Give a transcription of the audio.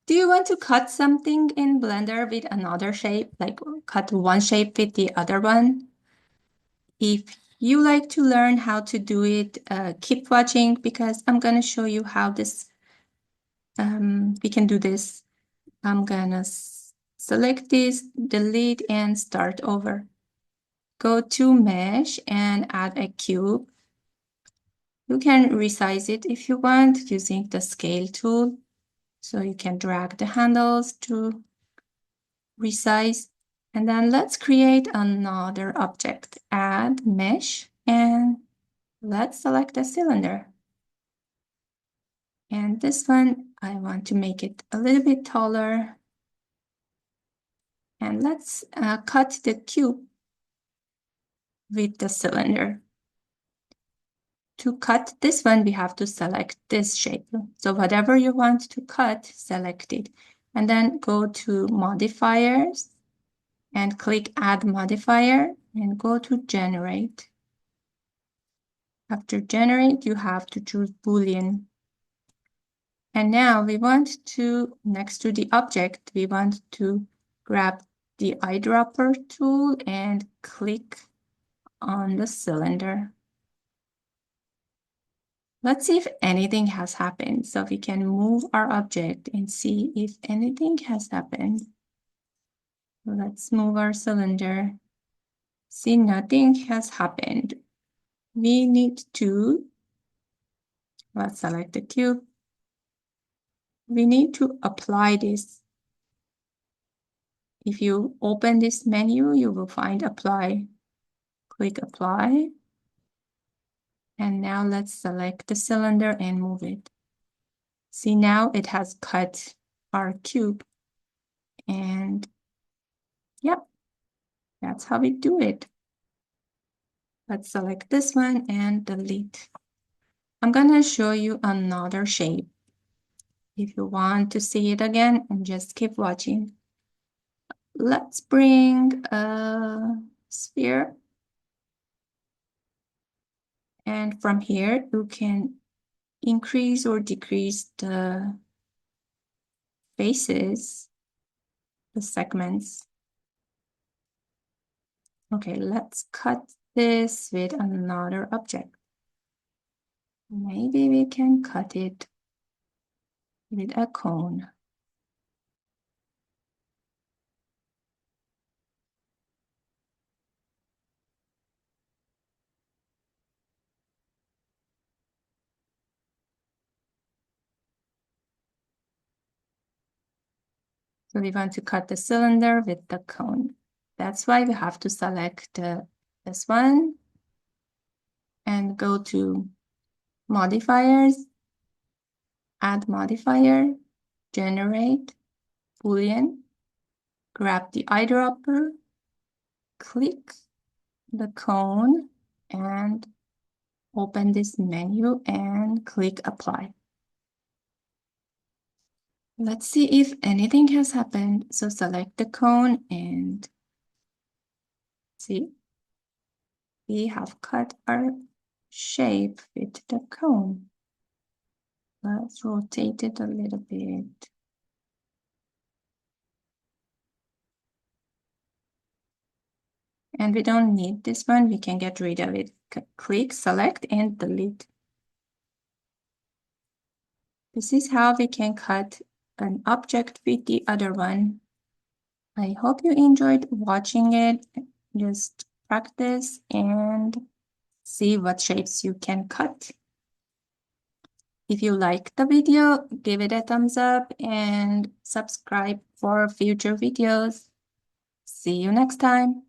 Do you want to cut something in Blender with another shape, like cut one shape with the other one? If you like to learn how to do it, keep watching because I'm going to show you how this we can do this. I'm going to select this, delete, and start over. Go to Mesh and add a cube. You can resize it if you want using the scale tool. So you can drag the handles to resize. And then let's create another object. Add mesh and let's select a cylinder. And this one, I want to make it a little bit taller. And let's cut the cube with the cylinder. To cut this one, we have to select this shape. So whatever you want to cut, select it. And then go to modifiers and click add modifier and go to generate. After generate, you have to choose Boolean. And now we want to, next to the object, we want to grab the eyedropper tool and click on the cylinder. Let's see if anything has happened. So we can move our object and see if anything has happened. Let's move our cylinder. See, nothing has happened. We need to, let's select the cube. We need to apply this. If you open this menu, you will find apply. Click apply. And now let's select the cylinder and move it. See, now it has cut our cube. And yep, that's how we do it. Let's select this one and delete. I'm gonna show you another shape. If you want to see it again, and just keep watching. Let's bring a sphere. And from here, you can increase or decrease the faces, the segments. Okay, let's cut this with another object. Maybe we can cut it with a cone. So we want to cut the cylinder with the cone. That's why we have to select this one and go to modifiers, add modifier, generate, Boolean, grab the eyedropper, click the cone and open this menu and click apply. Let's see if anything has happened. So select the cone and see, we have cut our shape with the cone. Let's rotate it a little bit. And we don't need this one. We can get rid of it. Click, select, and delete. This is how we can cut an object with the other one. I hope you enjoyed watching it. Just practice and see what shapes you can cut. If you like the video, give it a thumbs up and subscribe for future videos. See you next time.